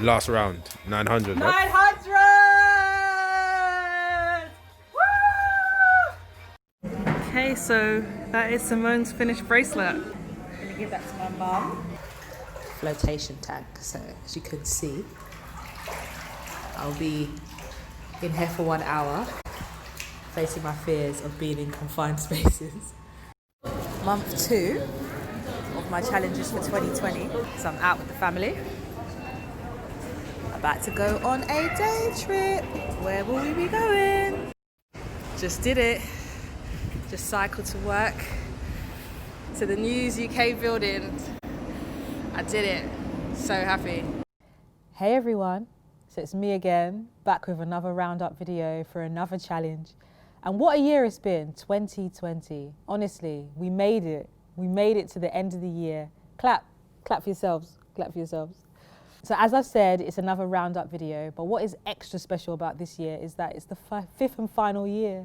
Last round, 900. Right? 900! Woo! Okay, so that is Simone's finished bracelet. I'm gonna give that to my mum. Flotation tank, so as you can see, I'll be in here for 1 hour, facing my fears of being in confined spaces. Month 2 of my challenges for 2020, so I'm out with the family. About to go on a day trip. Where will we be going? Just did it. Just cycled to work, to the News UK building. I did it. So happy. Hey everyone. So it's me again, back with another roundup video for another challenge. And what a year it's been, 2020. Honestly, we made it. We made it to the end of the year. Clap for yourselves, clap for yourselves. So as I've said, it's another roundup video, but what is extra special about this year is that it's the fifth and final year.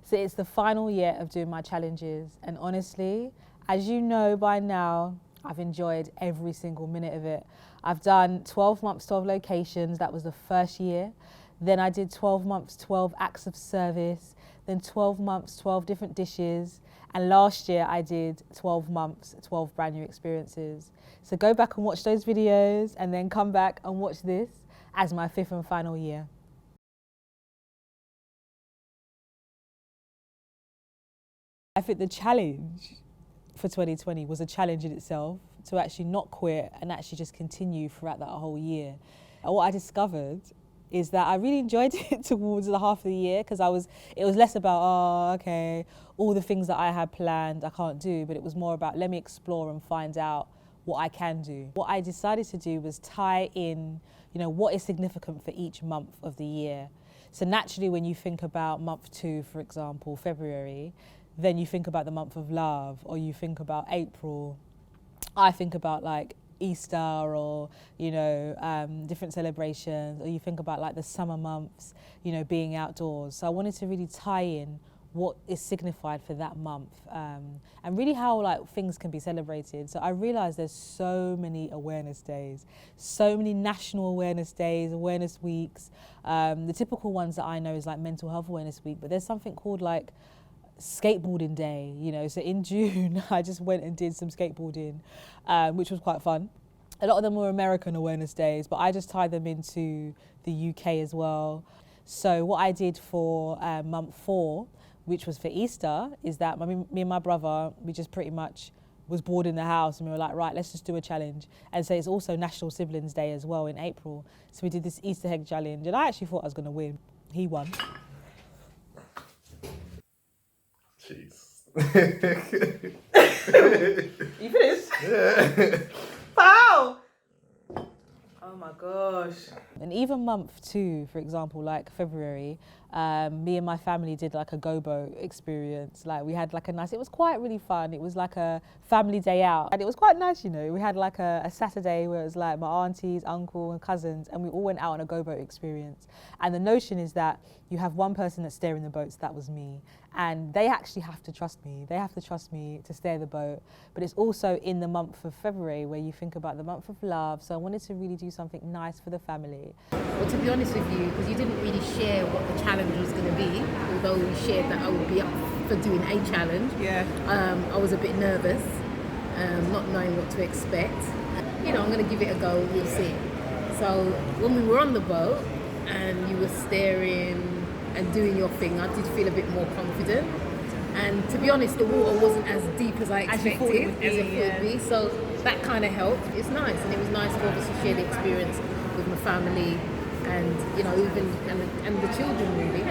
So it's the final year of doing my challenges. And honestly, as you know by now, I've enjoyed every single minute of it. I've done 12 months, 12 locations. That was the first year. Then I did 12 months, 12 acts of service. Then 12 months, 12 different dishes. And last year I did 12 months, 12 brand new experiences. So go back and watch those videos and then come back and watch this as my 5th and final year. I think the challenge for 2020 was a challenge in itself, to actually not quit and actually just continue throughout that whole year. And what I discovered is that I really enjoyed it towards the half of the year, because it was less about, oh, okay, all the things that I had planned I can't do, but it was more about, let me explore and find out what I can do. What I decided to do was tie in, what is significant for each month of the year. So naturally, when you think about month 2, for example, February, then you think about the month of love, or you think about April. I think about like Easter or, different celebrations, or you think about like the summer months, being outdoors. So I wanted to really tie in what is signified for that month, and really how like things can be celebrated. So I realized there's so many awareness days, so many national awareness days, awareness weeks. The typical ones that I know is like Mental Health Awareness Week, but there's something called like skateboarding day, so in June I just went and did some skateboarding, which was quite fun. A lot of them were American awareness days, but I just tied them into the UK as well. So what I did for month 4, which was for Easter, is that me and my brother, we just pretty much was bored in the house, and we were like, right, let's just do a challenge. And so it's also National Siblings Day as well in April. So we did this Easter egg challenge, and I actually thought I was gonna win. He won. Jeez. You finished? Yeah. Pow! Oh my gosh. And even month 2, for example, like February, me and my family did like a go-boat experience. Like we had like it was quite really fun. It was like a family day out. And it was quite nice, We had like a Saturday where it was like my aunties, uncle and cousins, and we all went out on a go-boat experience. And the notion is that you have one person that's steering the boats, that was me. And they actually have to trust me. They have to trust me to steer the boat. But it's also in the month of February where you think about the month of love. So I wanted to really do something nice for the family. Well, to be honest with you, because you didn't really share what the challenge was going to be, although we shared that I would be up for doing a challenge. Yeah. I was a bit nervous, not knowing what to expect. I'm going to give it a go, we'll see. So when we were on the boat and you were staring and doing your thing, I did feel a bit more confident. And to be honest, the water wasn't as deep as I expected, as it would be. So that kind of helped. It's nice, and it was nice to obviously share the experience with my family, and even the children really.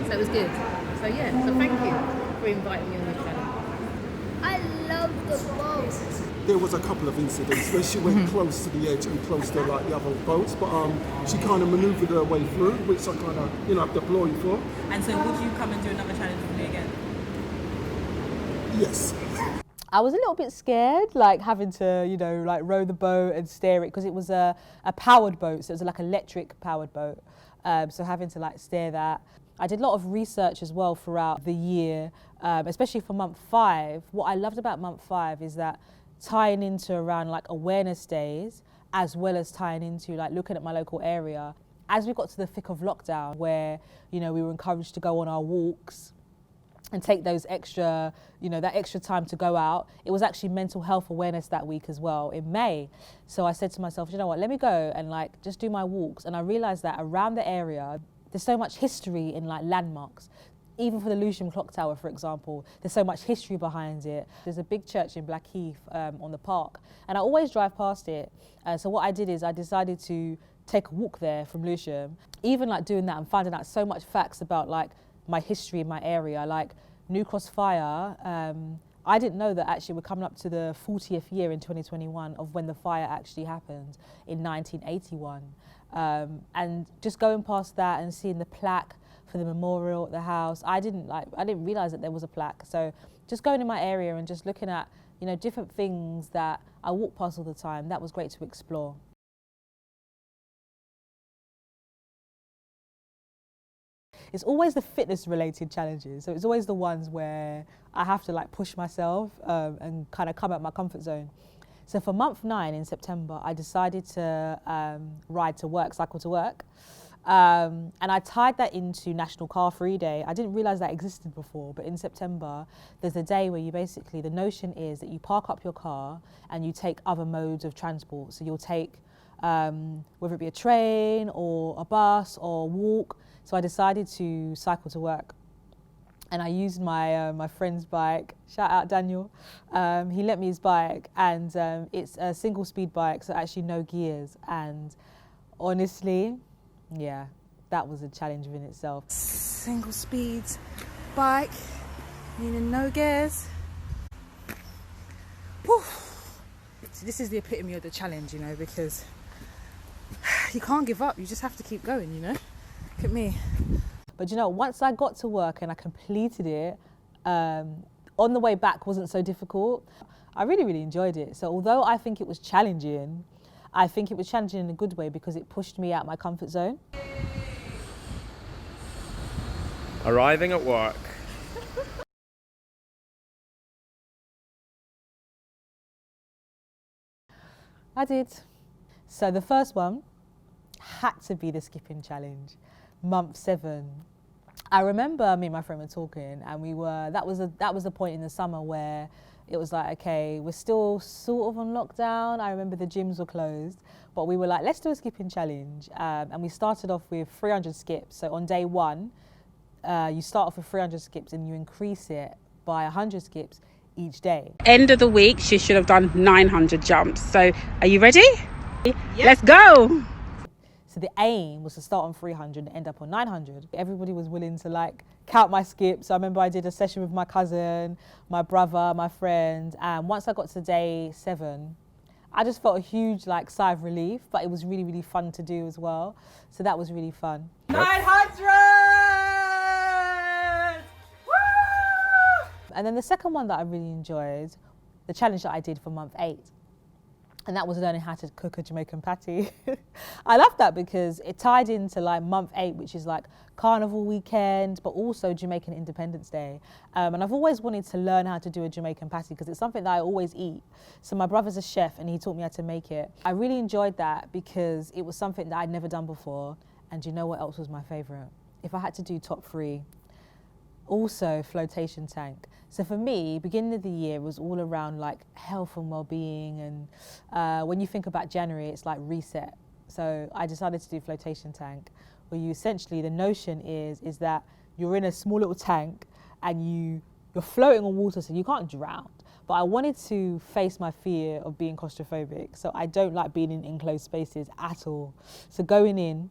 So it was good. So yeah, so thank you for inviting me on this channel. I love the boat. There was a couple of incidents where she went close to the edge and close to like the other boats, but she kind of manoeuvred her way through, which I kind of applaud you for. And so would you come and do another challenge with me again? Yes. I was a little bit scared, like having to, like row the boat and steer it, because it was a powered boat, so it was like electric powered boat. So having to like steer that. I did a lot of research as well throughout the year, especially for month 5. What I loved about month 5 is that tying into around like awareness days as well as tying into like looking at my local area. As we got to the thick of lockdown, where, you know, we were encouraged to go on our walks and take those extra, you know, that extra time to go out. It was actually Mental Health Awareness that week as well in May. So I said to myself, you know what, let me go and like just do my walks. And I realized that around the area, there's so much history in like landmarks. Even for the Lewisham Clock Tower, for example, there's so much history behind it. There's a big church in Blackheath on the park, and I always drive past it. So what I did is I decided to take a walk there from Lewisham. Even like doing that, I'm finding out so much facts about like my history in my area, like New Cross Fire. I didn't know that actually we're coming up to the 40th year in 2021 of when the fire actually happened in 1981. And just going past that and seeing the plaque for the memorial at the house, I didn't realize that there was a plaque. So just going in my area and just looking at, you know, different things that I walk past all the time, that was great to explore. It's always the fitness related challenges. So it's always the ones where I have to like push myself and kind of come out my comfort zone. So for month 9 in September, I decided to ride to work, cycle to work. And I tied that into National Car Free Day. I didn't realise that existed before, but in September, there's a day where you basically, the notion is that you park up your car and you take other modes of transport. So you'll take, whether it be a train or a bus or walk. So I decided to cycle to work. And I used my my friend's bike. Shout out Daniel. He lent me his bike, and it's a single speed bike, so actually no gears. And honestly, yeah, that was a challenge within itself. Single speed bike, meaning no gears. Whew. So this is the epitome of the challenge, you know, because you can't give up. You just have to keep going, you know. Look at me. But you know, once I got to work and I completed it, on the way back wasn't so difficult. I really, really enjoyed it. So although I think it was challenging, I think it was challenging in a good way because it pushed me out my comfort zone. Arriving at work. I did. So the first one had to be the skipping challenge, month 7. I remember me and my friend were talking, and that was the point in the summer where it was like, okay, we're still sort of on lockdown. I remember the gyms were closed, but we were like, let's do a skipping challenge. And we started off with 300 skips. So on day 1, you start off with 300 skips and you increase it by 100 skips each day. End of the week, she should have done 900 jumps. So are you ready? Yep. Let's go. So the aim was to start on 300 and end up on 900. Everybody was willing to like count my skips. I remember I did a session with my cousin, my brother, my friend. And once I got to day 7, I just felt a huge like sigh of relief, but it was really, really fun to do as well. So that was really fun. 900! Woo! And then the second one that I really enjoyed, the challenge that I did for month 8. And that was learning how to cook a Jamaican patty. I love that because it tied into like month 8, which is like carnival weekend, but also Jamaican Independence Day. And I've always wanted to learn how to do a Jamaican patty because it's something that I always eat. So my brother's a chef and he taught me how to make it. I really enjoyed that because it was something that I'd never done before. And you know what else was my favorite? If I had to do top 3, also flotation tank. So for me, beginning of the year was all around like health and well-being, and when you think about January, it's like reset. So I decided to do flotation tank, where you essentially, the notion is that you're in a small little tank and you're floating on water, so you can't drown. But I wanted to face my fear of being claustrophobic, so I don't like being in enclosed spaces at all. So going in,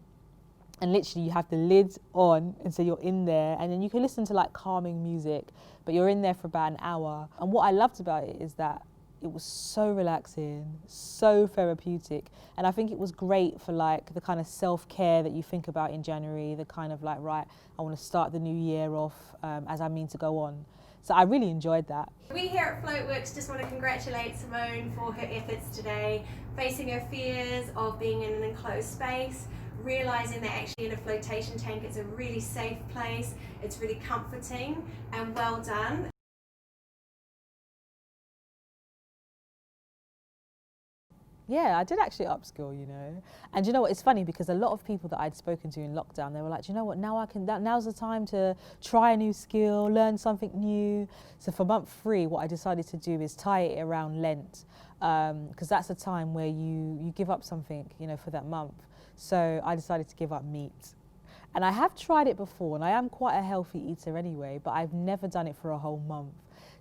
and literally you have the lids on, and so you're in there, and then you can listen to like calming music, but you're in there for about an hour. And what I loved about it is that it was so relaxing, so therapeutic. And I think it was great for like the kind of self-care that you think about in January, the kind of like, right, I want to start the new year off as I mean to go on. So I really enjoyed that. We here at Floatworks just want to congratulate Simone for her efforts today, facing her fears of being in an enclosed space, realising that actually in a flotation tank it's a really safe place, it's really comforting, and well done. Yeah, I did actually upskill, you know. And you know what, it's funny because a lot of people that I'd spoken to in lockdown, they were like, you know what, now's the time to try a new skill, learn something new. So for month 3, what I decided to do is tie it around Lent, because that's a time where you give up something, you know, for that month. So I decided to give up meat. And I have tried it before, and I am quite a healthy eater anyway, but I've never done it for a whole month.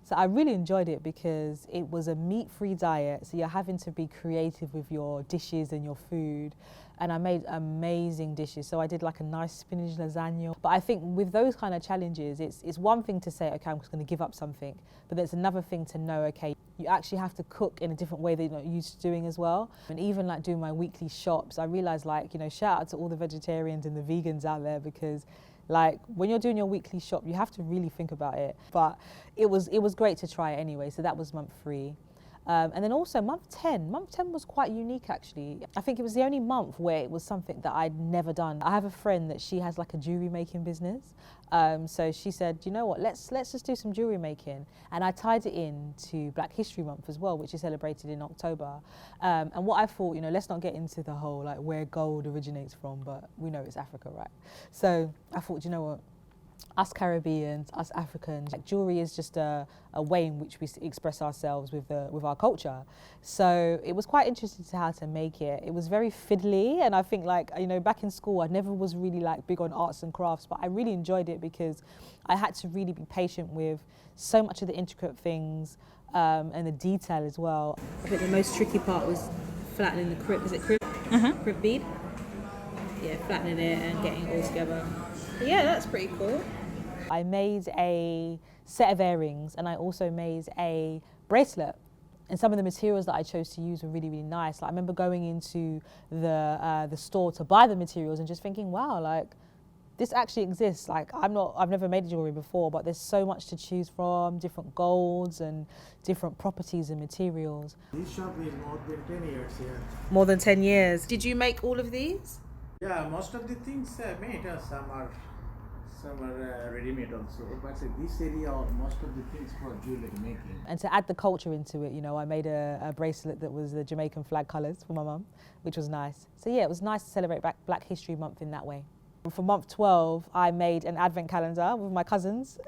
So I really enjoyed it because it was a meat-free diet, so you're having to be creative with your dishes and your food. And I made amazing dishes. So I did like a nice spinach lasagna. But I think with those kind of challenges, it's one thing to say, okay, I'm just going to give up something. But there's another thing to know, okay, you actually have to cook in a different way that you're not used to doing as well. And even like doing my weekly shops, I realized, like, you know, shout out to all the vegetarians and the vegans out there, because like when you're doing your weekly shop, you have to really think about it. But it was great to try it anyway. So that was month 3. And then also month 10 was quite unique actually. I think it was the only month where it was something that I'd never done. I have a friend that she has like a jewelry making business. So she said, you know what, let's just do some jewelry making. And I tied it in to Black History Month as well, which is celebrated in October. And what I thought, you know, let's not get into the whole like where gold originates from, but we know it's Africa, right? So I thought, you know what, us Caribbeans, us Africans, like jewelry is just a way in which we express ourselves with our culture. So it was quite interesting to how to make it. It was very fiddly, and I think, like, you know, back in school I never was really like big on arts and crafts, but I really enjoyed it because I had to really be patient with so much of the intricate things and the detail as well. I think the most tricky part was flattening the crib. Is it crib? Crib bead? Yeah, flattening it and getting it all together. Yeah, that's pretty cool. I made a set of earrings and I also made a bracelet. And some of the materials that I chose to use were really, really nice. Like, I remember going into the store to buy the materials and just thinking, wow, like, this actually exists. Like, I've never made jewelry before, but there's so much to choose from, different golds and different properties and materials. This shop is more than 10 years here. More than 10 years. Did you make all of these? Yeah, most of the things I made, some are ready-made also, but this area, most of the things for jewelry making. And to add the culture into it, you know, I made a bracelet that was the Jamaican flag colours for my mum, which was nice. So yeah, it was nice to celebrate Black History Month in that way. For month 12, I made an advent calendar with my cousins.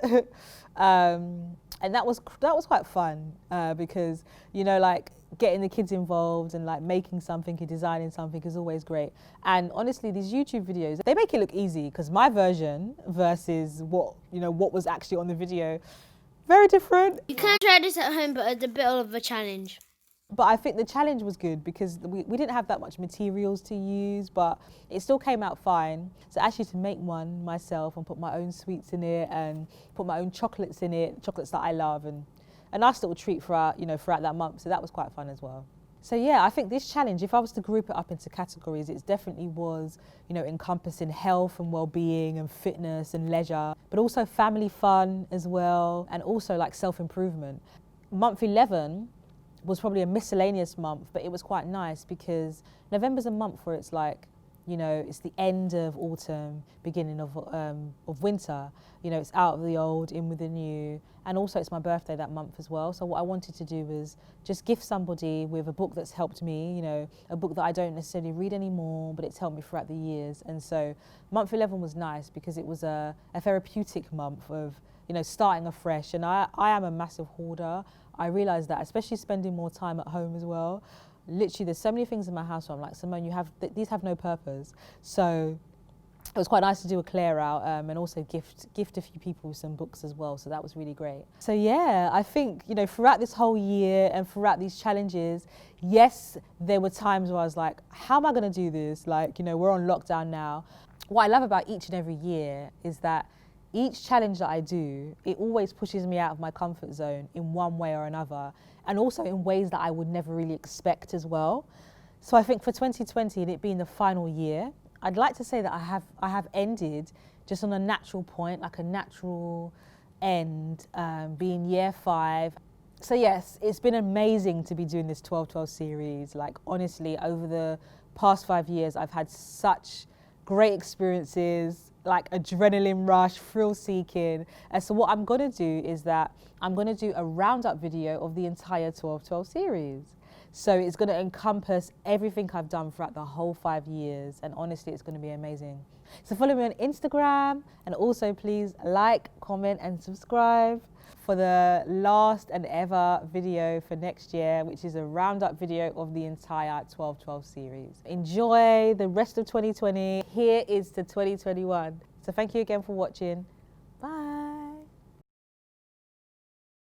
And that was quite fun because, you know, like, getting the kids involved and like making something and designing something is always great. And honestly, these YouTube videos, they make it look easy, because my version versus what was actually on the video, very different. You can try this at home, but it's a bit of a challenge. But I think the challenge was good because we didn't have that much materials to use, but it still came out fine. So actually to make one myself and put my own sweets in it and put my own chocolates in it, chocolates that I love, and a nice little treat throughout that month. So that was quite fun as well. So yeah, I think this challenge, if I was to group it up into categories, it definitely was, you know, encompassing health and well-being and fitness and leisure, but also family fun as well, and also like self-improvement. Month 11 was probably a miscellaneous month, but it was quite nice because November's a month where it's like, you know, it's the end of autumn, beginning of winter. You know, it's out of the old, in with the new. And also it's my birthday that month as well. So what I wanted to do was just gift somebody with a book that's helped me, you know, a book that I don't necessarily read anymore, but it's helped me throughout the years. And so month 11 was nice because it was a therapeutic month of, you know, starting afresh. And I am a massive hoarder. I realised that, especially spending more time at home as well. Literally, there's so many things in my house where I'm like, Simone, these have no purpose. So it was quite nice to do a clear out and also gift a few people some books as well. So that was really great. So yeah, I think, you know, throughout this whole year and throughout these challenges, yes, there were times where I was like, how am I going to do this? Like, you know, we're on lockdown now. What I love about each and every year is that each challenge that I do, it always pushes me out of my comfort zone in one way or another, and also in ways that I would never really expect as well. So I think for 2020, and it being the final year, I'd like to say that I have ended just on a natural point, like a natural end, being year 5. So yes, it's been amazing to be doing this 12-12 series. Like, honestly, over the past 5 years, I've had such great experiences, like adrenaline rush, thrill seeking. And so what I'm gonna do is that I'm gonna do a roundup video of the entire 12-12 series. So it's going to encompass everything I've done throughout the whole 5 years, and honestly, it's going to be amazing. So follow me on Instagram, and also please like, comment and subscribe for the last and ever video for next year, which is a roundup video of the entire 12-12 series. Enjoy the rest of 2020. Here is to 2021. So thank you again for watching.